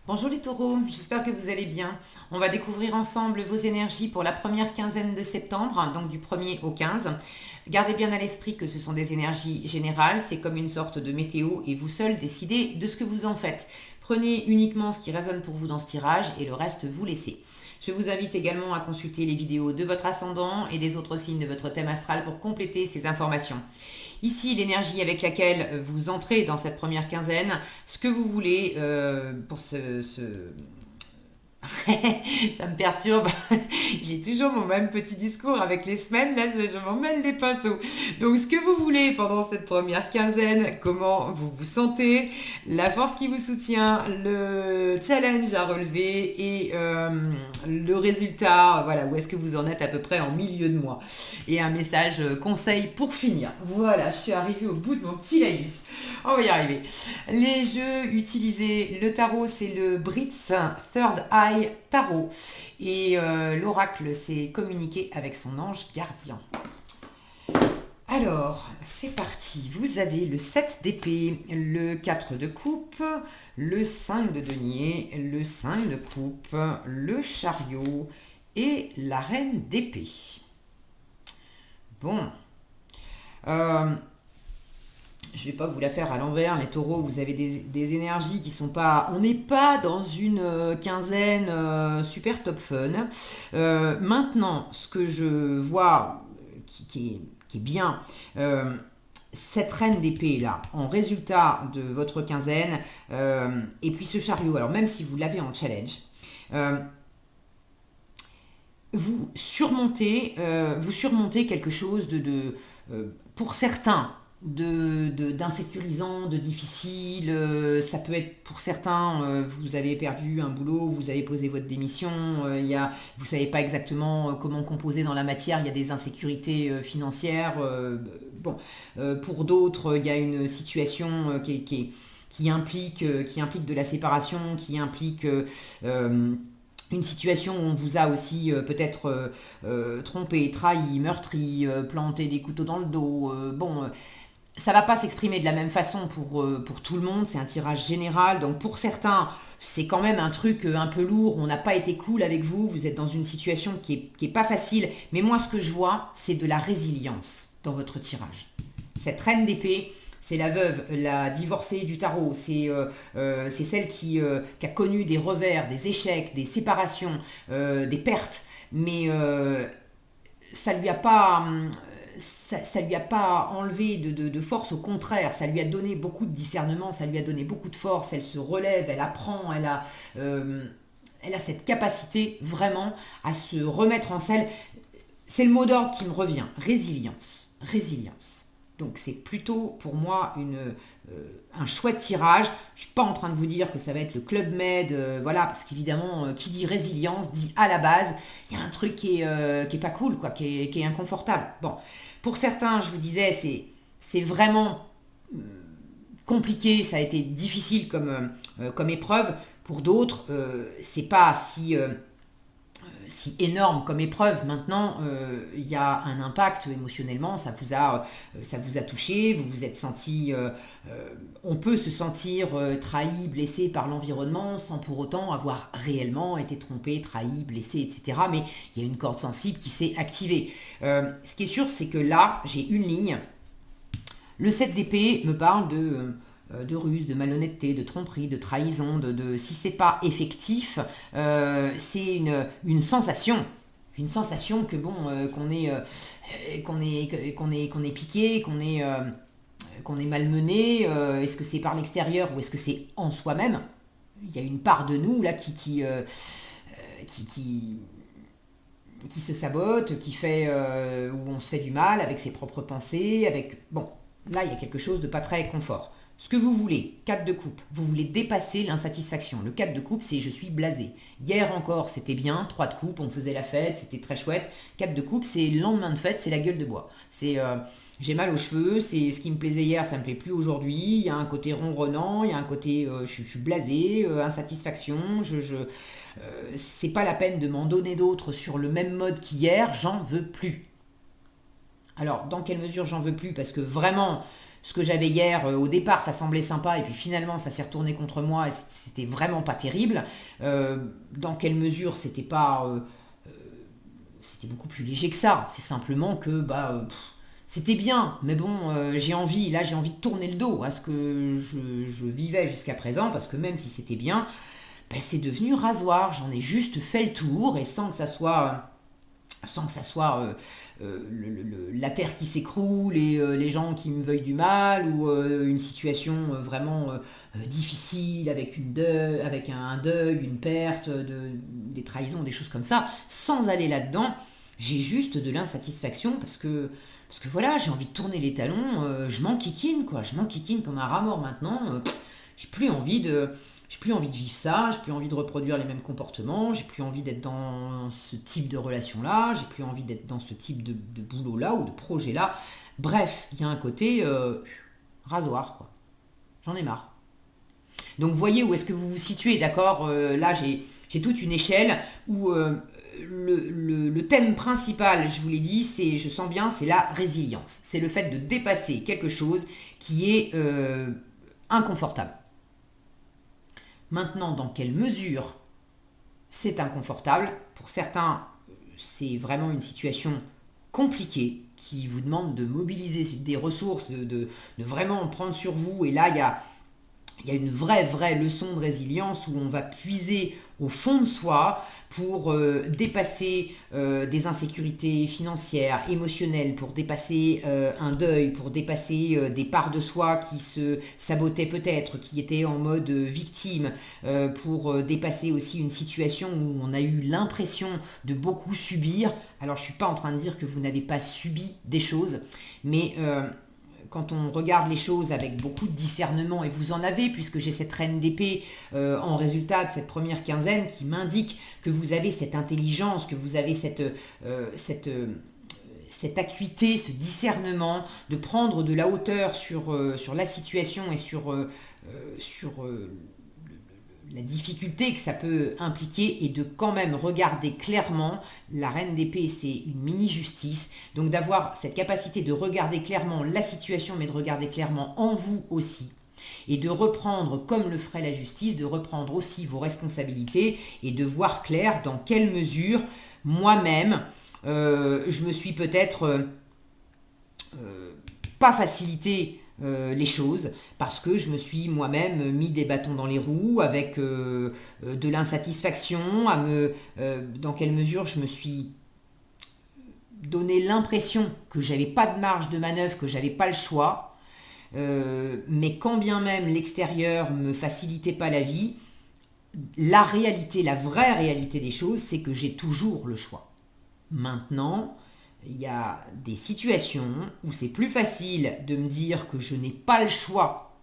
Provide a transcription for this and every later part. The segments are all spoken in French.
Bonjour les taureaux, j'espère que vous allez bien. On va découvrir ensemble vos énergies pour la première quinzaine de septembre, donc du 1er au 15. Gardez bien à l'esprit que ce sont des énergies générales, c'est comme une sorte de météo et vous seuls décidez de ce que vous en faites. Prenez uniquement ce qui résonne pour vous dans ce tirage et le reste vous laissez. Je vous invite également à consulter les vidéos de votre ascendant et des autres signes de votre thème astral pour compléter ces informations. Ici, l'énergie avec laquelle vous entrez dans cette première quinzaine, ce que vous voulez pour ça me perturbe. J'ai toujours mon même petit discours avec les semaines. Là, je m'emmène les pinceaux. Donc, ce que vous voulez pendant cette première quinzaine, comment vous vous sentez, la force qui vous soutient, le challenge à relever et le résultat. Voilà, où est-ce que vous en êtes à peu près en milieu de mois. Et un message conseil pour finir. Voilà, je suis arrivée au bout de mon petit laïus. On va y arriver. Les jeux utilisés, le tarot, c'est le Britz Third Eye Tarot. Et l'oracle s'est communiqué avec son ange gardien. Alors, c'est parti. Vous avez le 7 d'épée, le 4 de coupe, le 5 de denier, le 5 de coupe, le chariot et la reine d'épée. Bon. Je ne vais pas vous la faire à l'envers, les taureaux, vous avez des énergies qui sont pas... On n'est pas dans une quinzaine super top fun. Maintenant, ce que je vois qui est bien, cette reine d'épée là, en résultat de votre quinzaine, et puis ce chariot, alors même si vous l'avez en challenge, vous surmontez quelque chose pour certains, d'insécurisant, de difficile. Ça peut être pour certains, vous avez perdu un boulot, vous avez posé votre démission, vous ne savez pas exactement comment composer dans la matière, il y a des insécurités financières. Pour d'autres, il y a une situation qui implique de la séparation, qui implique... une situation où on vous a aussi peut-être trompé, trahi, meurtri, planté des couteaux dans le dos. Ça va pas s'exprimer de la même façon pour tout le monde, c'est un tirage général, donc pour certains, c'est quand même un truc un peu lourd, on n'a pas été cool avec vous, vous êtes dans une situation qui est pas facile, mais moi ce que je vois, c'est de la résilience dans votre tirage. Cette reine d'épée, c'est la veuve, la divorcée du tarot, c'est celle qui a connu des revers, des échecs, des séparations, des pertes, mais ça lui a pas... ça lui a pas enlevé de force, au contraire, ça lui a donné beaucoup de discernement, ça lui a donné beaucoup de force, elle se relève, elle apprend, elle a cette capacité vraiment à se remettre en selle. C'est le mot d'ordre qui me revient, résilience, résilience. Donc c'est plutôt pour moi un chouette tirage. Je ne suis pas en train de vous dire que ça va être le Club Med, voilà, parce qu'évidemment, qui dit résilience, dit à la base, il y a un truc qui est pas cool, quoi, qui est inconfortable. Bon, pour certains, je vous disais, c'est vraiment compliqué, ça a été difficile comme épreuve. Pour d'autres, c'est pas si énorme comme épreuve. Maintenant, il y a un impact émotionnellement, ça vous a touché, vous vous êtes senti... on peut se sentir trahi, blessé par l'environnement sans pour autant avoir réellement été trompé, trahi, blessé, etc. Mais il y a une corde sensible qui s'est activée. Ce qui est sûr, c'est que là, j'ai une ligne. Le 7 d'épée me parle de ruse, de malhonnêteté, de tromperie, de trahison, si c'est pas effectif, c'est une sensation. Une sensation que bon, qu'on est piqué, qu'on est malmené. Est-ce que c'est par l'extérieur ou est-ce que c'est en soi-même? Il y a une part de nous là qui se sabote, où on se fait du mal avec ses propres pensées, là il y a quelque chose de pas très confort. Ce que vous voulez, 4 de coupe, vous voulez dépasser l'insatisfaction. Le 4 de coupe, c'est je suis blasé. Hier encore, c'était bien, 3 de coupe, on faisait la fête, c'était très chouette. 4 de coupe, c'est le lendemain de fête, c'est la gueule de bois. C'est j'ai mal aux cheveux, c'est ce qui me plaisait hier, ça me plaît plus aujourd'hui. Il y a un côté ronronnant, il y a un côté je suis blasé, insatisfaction, c'est pas la peine de m'en donner d'autres sur le même mode qu'hier, j'en veux plus. Alors, dans quelle mesure j'en veux plus? Parce que vraiment, ce que j'avais hier, au départ, ça semblait sympa, et puis finalement, ça s'est retourné contre moi, et c'était vraiment pas terrible. Dans quelle mesure c'était pas... c'était beaucoup plus léger que ça. C'est simplement que c'était bien, mais bon, j'ai envie de tourner le dos à ce que je vivais jusqu'à présent, parce que même si c'était bien, c'est devenu rasoir. J'en ai juste fait le tour, et sans que ça soit la terre qui s'écroule et les gens qui me veuillent du mal, ou une situation vraiment difficile avec avec un deuil, une perte, des trahisons, des choses comme ça, sans aller là-dedans. J'ai juste de l'insatisfaction parce que voilà, j'ai envie de tourner les talons, je m'enquiquine quoi, je m'enquiquine comme un rat mort maintenant. J'ai plus envie de j'ai plus envie de vivre ça, j'ai plus envie de reproduire les mêmes comportements, j'ai plus envie d'être dans ce type de relation-là, j'ai plus envie d'être dans ce type de boulot-là ou de projet-là. Bref, il y a un côté rasoir, quoi. J'en ai marre. Donc voyez où est-ce que vous vous situez, d'accord. Là, j'ai toute une échelle où le thème principal, je vous l'ai dit, je sens bien, c'est la résilience. C'est le fait de dépasser quelque chose qui est inconfortable. Maintenant, dans quelle mesure c'est inconfortable? Pour certains, c'est vraiment une situation compliquée qui vous demande de mobiliser des ressources, de vraiment prendre sur vous. Et là, il y a une vraie leçon de résilience où on va puiser au fond de soi pour dépasser des insécurités financières, émotionnelles, pour dépasser un deuil, pour dépasser des parts de soi qui se sabotaient peut-être, qui étaient en mode victime, pour dépasser aussi une situation où on a eu l'impression de beaucoup subir. Alors je ne suis pas en train de dire que vous n'avez pas subi des choses, mais... quand on regarde les choses avec beaucoup de discernement, et vous en avez, puisque j'ai cette reine d'épée en résultat de cette première quinzaine qui m'indique que vous avez cette intelligence, que vous avez cette acuité, ce discernement de prendre de la hauteur sur la situation et sur la difficulté que ça peut impliquer, et de quand même regarder clairement. La reine d'épée, c'est une mini-justice, donc d'avoir cette capacité de regarder clairement la situation, mais de regarder clairement en vous aussi, et de reprendre, comme le ferait la justice, de reprendre aussi vos responsabilités, et de voir clair dans quelle mesure, moi-même, je me suis peut-être pas facilité les choses, parce que je me suis moi-même mis des bâtons dans les roues avec de l'insatisfaction, dans quelle mesure je me suis donné l'impression que j'avais pas de marge de manœuvre, que j'avais pas le choix, mais quand bien même l'extérieur me facilitait pas la vie, la réalité, la vraie réalité des choses, c'est que j'ai toujours le choix. Maintenant, il y a des situations où c'est plus facile de me dire que je n'ai pas le choix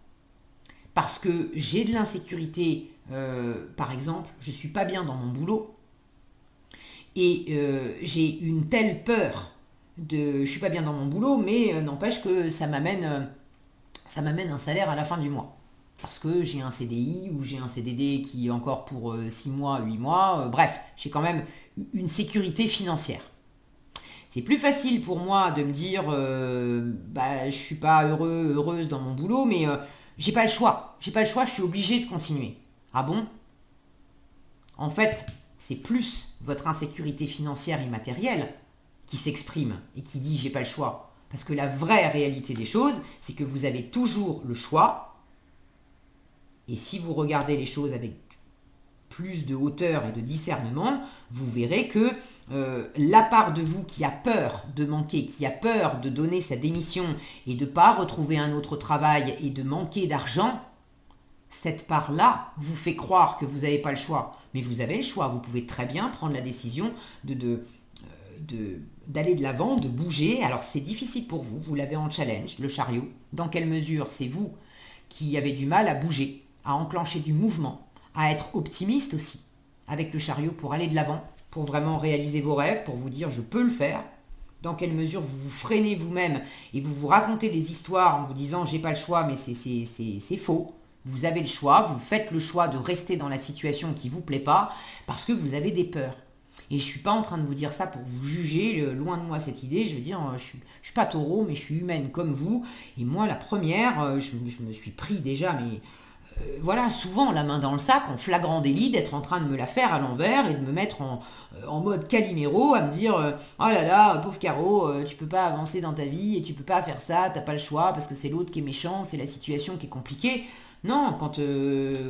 parce que j'ai de l'insécurité. Par exemple, je ne suis pas bien dans mon boulot et j'ai une telle peur je ne suis pas bien dans mon boulot, mais n'empêche que ça m'amène un salaire à la fin du mois. Parce que j'ai un CDI ou j'ai un CDD qui est encore pour 6 mois, 8 mois. Bref, j'ai quand même une sécurité financière. C'est plus facile pour moi de me dire je suis pas heureuse dans mon boulot, mais j'ai pas le choix. J'ai pas le choix, je suis obligée de continuer. Ah bon? En fait, c'est plus votre insécurité financière et matérielle qui s'exprime et qui dit j'ai pas le choix. Parce que la vraie réalité des choses, c'est que vous avez toujours le choix. Et si vous regardez les choses avec plus de hauteur et de discernement, vous verrez que la part de vous qui a peur de manquer, qui a peur de donner sa démission et de ne pas retrouver un autre travail et de manquer d'argent, cette part-là vous fait croire que vous n'avez pas le choix. Mais vous avez le choix, vous pouvez très bien prendre la décision d'aller de l'avant, de bouger. Alors c'est difficile pour vous, vous l'avez en challenge, le chariot. Dans quelle mesure c'est vous qui avez du mal à bouger, à enclencher du mouvement, à être optimiste aussi avec le chariot pour aller de l'avant, pour vraiment réaliser vos rêves, pour vous dire je peux le faire. Dans quelle mesure vous vous freinez vous-même et vous vous racontez des histoires en vous disant j'ai pas le choix, mais c'est faux. Vous avez le choix, vous faites le choix de rester dans la situation qui vous plaît pas parce que vous avez des peurs. Et je suis pas en train de vous dire ça pour vous juger, loin de moi cette idée. Je veux dire, je suis pas taureau, mais je suis humaine comme vous. Et moi, la première, je me suis pris déjà, mais voilà, souvent la main dans le sac, en flagrant délit, d'être en train de me la faire à l'envers et de me mettre en mode Calimero, à me dire oh là là, pauvre Caro, tu peux pas avancer dans ta vie et tu peux pas faire ça, t'as pas le choix parce que c'est l'autre qui est méchant, c'est la situation qui est compliquée. Non,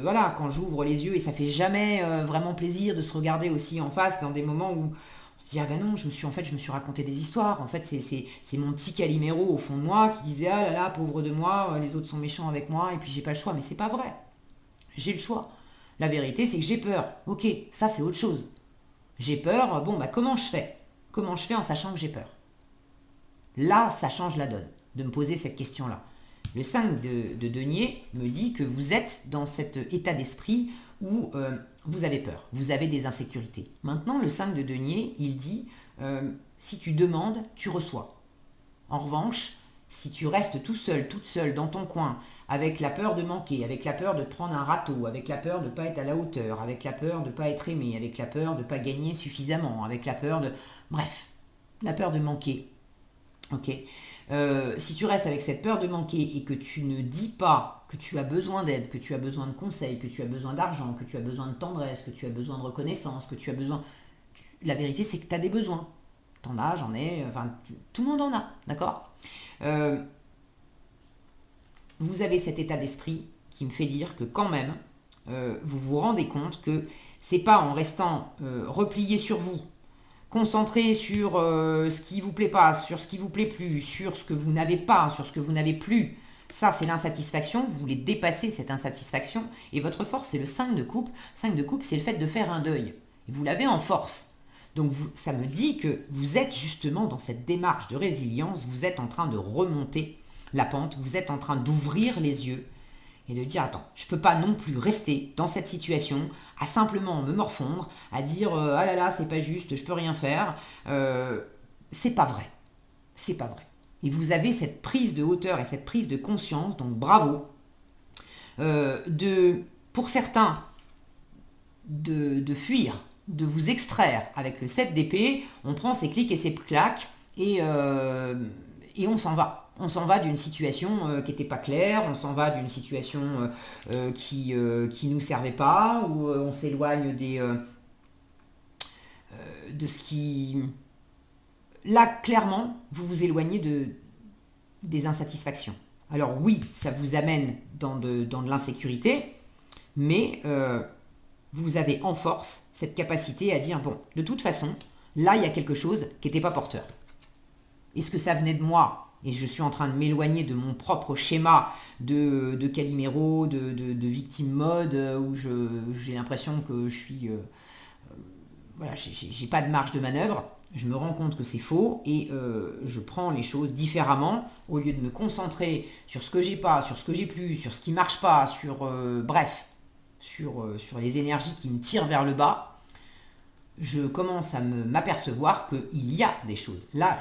voilà, quand j'ouvre les yeux, et ça fait jamais vraiment plaisir de se regarder aussi en face dans des moments où on se dit ah ben non, je me suis raconté des histoires. En fait, c'est mon petit Calimero au fond de moi qui disait ah là là, pauvre de moi, les autres sont méchants avec moi et puis j'ai pas le choix. Mais c'est pas vrai. J'ai le choix. La vérité, c'est que j'ai peur. Ok, ça c'est autre chose. J'ai peur, bon bah comment je fais? Comment je fais en sachant que j'ai peur? Là, ça change la donne, de me poser cette question-là. Le 5 de denier me dit que vous êtes dans cet état d'esprit où vous avez peur, vous avez des insécurités. Maintenant, le 5 de denier, il dit, si tu demandes, tu reçois. En revanche, si tu restes tout seul, toute seule dans ton coin, avec la peur de manquer, avec la peur de prendre un râteau, avec la peur de ne pas être à la hauteur, avec la peur de ne pas être aimé, avec la peur de ne pas gagner suffisamment, avec la peur de... Bref, la peur de manquer. Ok. Si tu restes avec cette peur de manquer et que tu ne dis pas que tu as besoin d'aide, que tu as besoin de conseils, que tu as besoin d'argent, que tu as besoin de tendresse, que tu as besoin de reconnaissance, que tu as besoin... La vérité, c'est que tu as des besoins. T'en as, j'en ai, enfin, tout le monde en a, d'accord. Vous avez cet état d'esprit qui me fait dire que quand même, vous vous rendez compte que c'est pas en restant replié sur vous, concentré sur ce qui vous plaît pas, sur ce qui vous plaît plus, sur ce que vous n'avez pas, sur ce que vous n'avez plus. Ça, c'est l'insatisfaction. Vous voulez dépasser cette insatisfaction. Et votre force, c'est le 5 de coupe. 5 de coupe, c'est le fait de faire un deuil. Et vous l'avez en force. Donc ça me dit que vous êtes justement dans cette démarche de résilience. Vous êtes en train de remonter la pente. Vous êtes en train d'ouvrir les yeux et de dire attends, je ne peux pas non plus rester dans cette situation à simplement me morfondre, à dire ah là là, c'est pas juste, je peux rien faire. C'est pas vrai. C'est pas vrai. Et vous avez cette prise de hauteur et cette prise de conscience, donc bravo. Pour certains, de fuir, de vous extraire avec le 7 d'épée, on prend ses clics et ses claques et on s'en va. On s'en va d'une situation qui n'était pas claire, on s'en va d'une situation qui nous servait pas, ou on s'éloigne de ce qui... Là, clairement, vous vous éloignez des insatisfactions. Alors oui, ça vous amène dans de l'insécurité, mais vous avez en force cette capacité à dire, bon, de toute façon, là, il y a quelque chose qui n'était pas porteur. Est-ce que ça venait de moi ? Et je suis en train de m'éloigner de mon propre schéma de Calimero, de victime mode, où j'ai l'impression que je suis... voilà, j'ai pas de marge de manœuvre. Je me rends compte que c'est faux et je prends les choses différemment. Au lieu de me concentrer sur ce que j'ai pas, sur ce que j'ai plus, sur ce qui marche pas, bref, sur les énergies qui me tirent vers le bas, je commence à m'apercevoir qu'il y a des choses. Là,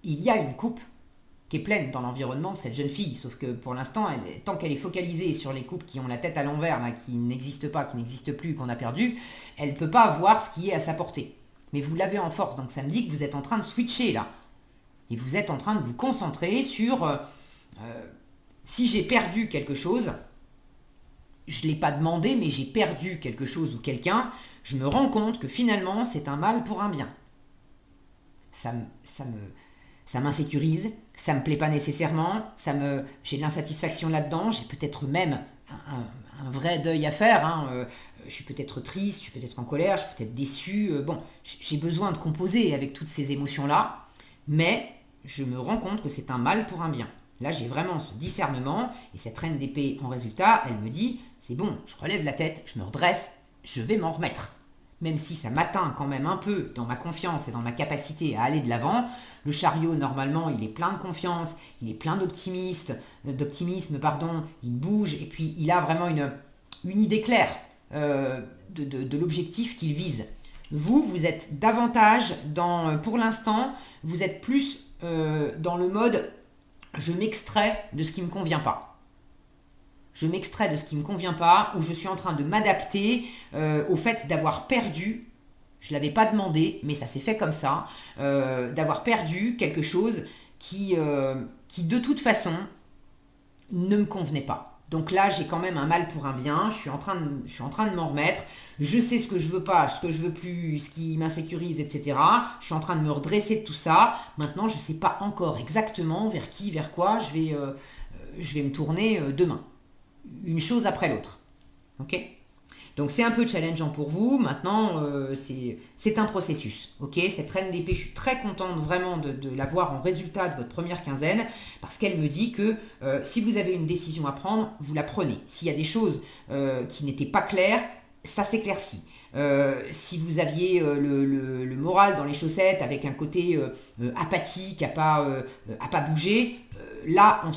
il y a une coupe qui est pleine dans l'environnement de cette jeune fille, sauf que pour l'instant, tant qu'elle est focalisée sur les couples qui ont la tête à l'envers, là, qui n'existent pas, qui n'existent plus, qu'on a perdu, elle ne peut pas voir ce qui est à sa portée. Mais vous l'avez en force, donc ça me dit que vous êtes en train de switcher là. Et vous êtes en train de vous concentrer sur si j'ai perdu quelque chose, je ne l'ai pas demandé, mais j'ai perdu quelque chose ou quelqu'un, je me rends compte que finalement c'est un mal pour un bien. Ça m'insécurise, ça me plaît pas nécessairement, j'ai de l'insatisfaction là-dedans, j'ai peut-être même un vrai deuil à faire, hein. Je suis peut-être triste, je suis peut-être en colère, je suis peut-être déçu, bon, j'ai besoin de composer avec toutes ces émotions-là, mais je me rends compte que c'est un mal pour un bien. Là, j'ai vraiment ce discernement, et cette reine d'épée, en résultat, elle me dit, c'est bon, je relève la tête, je me redresse, je vais m'en remettre. Même si ça m'atteint quand même un peu dans ma confiance et dans ma capacité à aller de l'avant, le chariot, normalement, il est plein de confiance, il est plein d'optimisme, il bouge, et puis il a vraiment une idée claire de l'objectif qu'il vise. Vous êtes davantage pour l'instant, vous êtes plus dans le mode je m'extrais de ce qui ne me convient pas. Je m'extrais de ce qui ne me convient pas, ou je suis en train de m'adapter au fait d'avoir perdu Je ne l'avais pas demandé, mais ça s'est fait comme ça, d'avoir perdu quelque chose qui de toute façon ne me convenait pas. Donc là, j'ai quand même un mal pour un bien, je suis en train de m'en remettre, je sais ce que je veux pas, ce que je veux plus, ce qui m'insécurise, etc. Je suis en train de me redresser de tout ça. Maintenant, je ne sais pas encore exactement vers qui, vers quoi je vais me tourner demain. Une chose après l'autre. Ok ? Donc c'est un peu challengeant pour vous. Maintenant, c'est un processus. Ok, cette reine d'épée, je suis très contente vraiment de la voir en résultat de votre première quinzaine parce qu'elle me dit que si vous avez une décision à prendre, vous la prenez. S'il y a des choses qui n'étaient pas claires, ça s'éclaircit. Si vous aviez le moral dans les chaussettes avec un côté apathique, à pas bouger, là on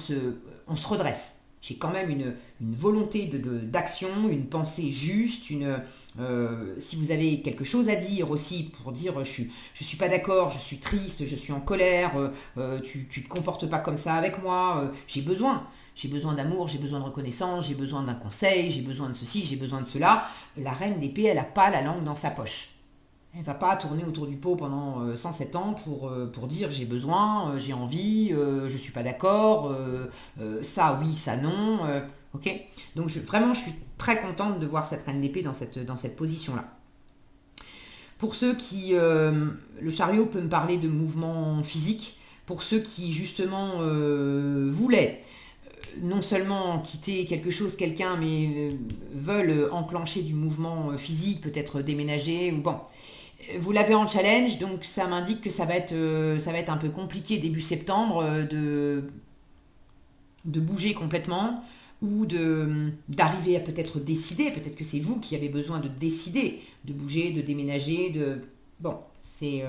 se redresse. J'ai quand même une volonté d'action, une pensée juste, si vous avez quelque chose à dire aussi pour dire je suis pas d'accord, je suis triste, je suis en colère, tu te comportes pas comme ça avec moi, j'ai besoin. J'ai besoin d'amour, j'ai besoin de reconnaissance, j'ai besoin d'un conseil, j'ai besoin de ceci, j'ai besoin de cela. La reine d'épée, elle n'a pas la langue dans sa poche. Elle ne va pas tourner autour du pot pendant 107 ans pour dire j'ai besoin, j'ai envie, je ne suis pas d'accord, ça oui, ça non. Ok. Donc vraiment, je suis très contente de voir cette reine d'épée dans cette position-là. Pour ceux qui... le chariot peut me parler de mouvement physique. Pour ceux qui justement voulaient non seulement quitter quelque chose, quelqu'un, mais veulent enclencher du mouvement physique, peut-être déménager ou bon. Vous l'avez en challenge, donc ça m'indique que ça va être un peu compliqué début septembre de bouger complètement ou d'arriver à peut-être décider. Peut-être que c'est vous qui avez besoin de décider, de bouger, de déménager. Bon, c'est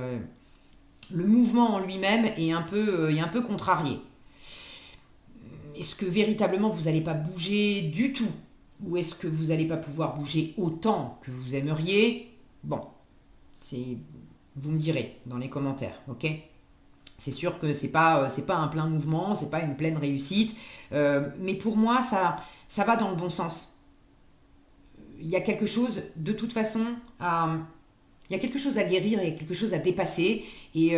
le mouvement en lui-même est un peu contrarié. Est-ce que véritablement vous n'allez pas bouger du tout? Ou est-ce que vous n'allez pas pouvoir bouger autant que vous aimeriez? Bon, vous me direz dans les commentaires, ok? C'est sûr que c'est pas un plein mouvement, c'est pas une pleine réussite, mais pour moi ça va dans le bon sens. Il y a quelque chose de toute façon il y a quelque chose à guérir, il y a quelque chose à dépasser. Et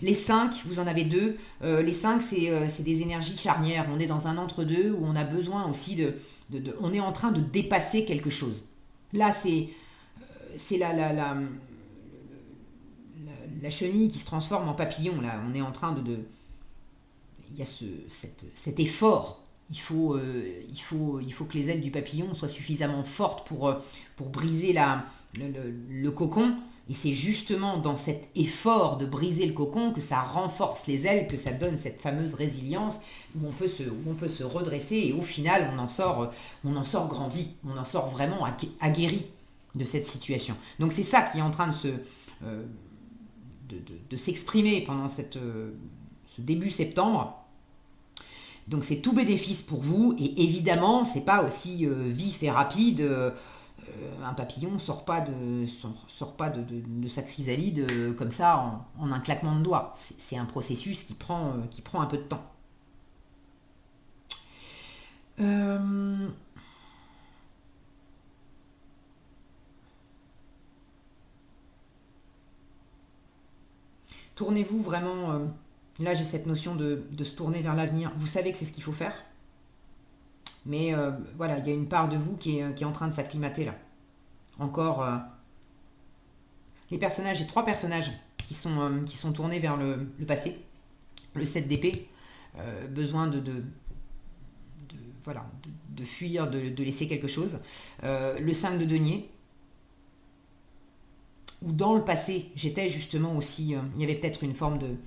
les 5, vous en avez deux. Les 5, c'est des énergies charnières. On est dans un entre-deux où on a besoin aussi on est en train de dépasser quelque chose. Là, c'est la chenille qui se transforme en papillon. Là, on est en train il y a cet effort. Il faut que les ailes du papillon soient suffisamment fortes pour briser le cocon. Et c'est justement dans cet effort de briser le cocon que ça renforce les ailes, que ça donne cette fameuse résilience où on peut se redresser et au final on en sort grandi, on en sort vraiment aguerri de cette situation. Donc c'est ça qui est en train de s'exprimer pendant ce début septembre. Donc c'est tout bénéfice pour vous et évidemment c'est pas aussi vif et rapide. Un papillon ne sort pas de sa chrysalide comme ça en un claquement de doigts. C'est un processus qui prend un peu de temps. Tournez-vous vraiment... là, j'ai cette notion de se tourner vers l'avenir. Vous savez que c'est ce qu'il faut faire. Mais voilà, il y a une part de vous qui est en train de s'acclimater là. Encore... les personnages, j'ai 3 personnages qui sont tournés vers le passé. Le 7 d'épée. Besoin de fuir, de laisser quelque chose. Le 5 de denier. Où dans le passé, j'étais justement aussi... il y avait peut-être une forme de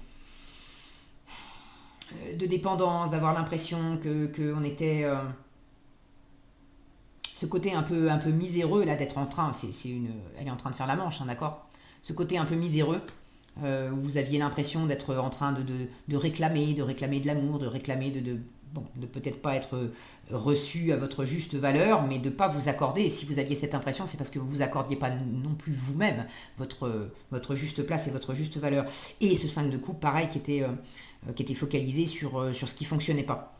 dépendance, d'avoir l'impression qu'on était... ce côté un peu miséreux, là, d'être en train... elle est en train de faire la manche, hein, d'accord? Ce côté un peu miséreux, où vous aviez l'impression d'être en train de réclamer de l'amour, de réclamer de peut-être pas être reçu à votre juste valeur, mais de pas vous accorder. Et si vous aviez cette impression, c'est parce que vous vous accordiez pas non plus vous-même votre juste place et votre juste valeur. Et ce 5 de coupe, pareil, qui était focalisé sur ce qui fonctionnait pas.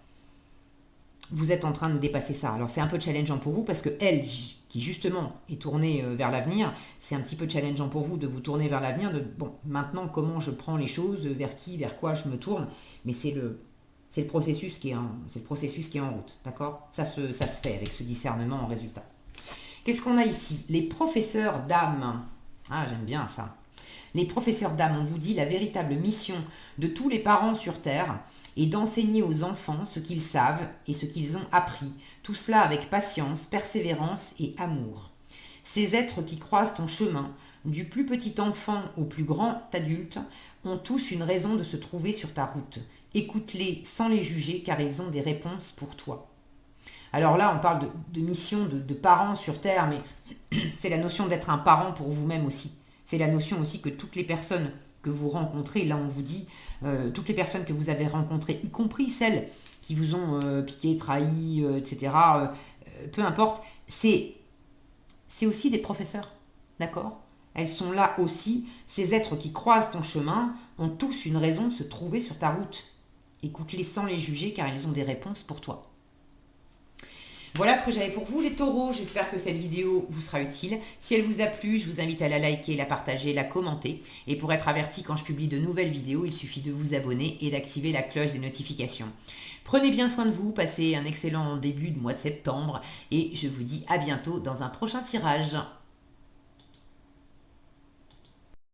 vous êtes en train de dépasser ça. Alors c'est un peu challengeant pour vous parce que elle, qui justement est tournée vers l'avenir, c'est un petit peu challengeant pour vous de vous tourner vers l'avenir, de bon, maintenant comment je prends les choses, vers qui, vers quoi je me tourne, mais c'est le processus qui est en route, d'accord, ça se fait avec ce discernement en résultat. Qu'est-ce qu'on a ici? Les professeurs d'âme. Ah, j'aime bien ça. Les professeurs d'âme, on vous dit la véritable mission de tous les parents sur Terre est d'enseigner aux enfants ce qu'ils savent et ce qu'ils ont appris, tout cela avec patience, persévérance et amour. Ces êtres qui croisent ton chemin, du plus petit enfant au plus grand adulte, ont tous une raison de se trouver sur ta route. Écoute-les sans les juger car ils ont des réponses pour toi. Alors là, on parle de mission de parents sur Terre, mais c'est la notion d'être un parent pour vous-même aussi. C'est la notion aussi que toutes les personnes que vous rencontrez, là on vous dit, toutes les personnes que vous avez rencontrées, y compris celles qui vous ont piqué, trahi, etc., peu importe, c'est aussi des professeurs, d'accord? Elles sont là aussi, ces êtres qui croisent ton chemin ont tous une raison de se trouver sur ta route. Écoute-les sans les juger car ils ont des réponses pour toi. Voilà ce que j'avais pour vous les taureaux, j'espère que cette vidéo vous sera utile. Si elle vous a plu, je vous invite à la liker, la partager, la commenter. Et pour être averti quand je publie de nouvelles vidéos, il suffit de vous abonner et d'activer la cloche des notifications. Prenez bien soin de vous, passez un excellent début de mois de septembre et je vous dis à bientôt dans un prochain tirage.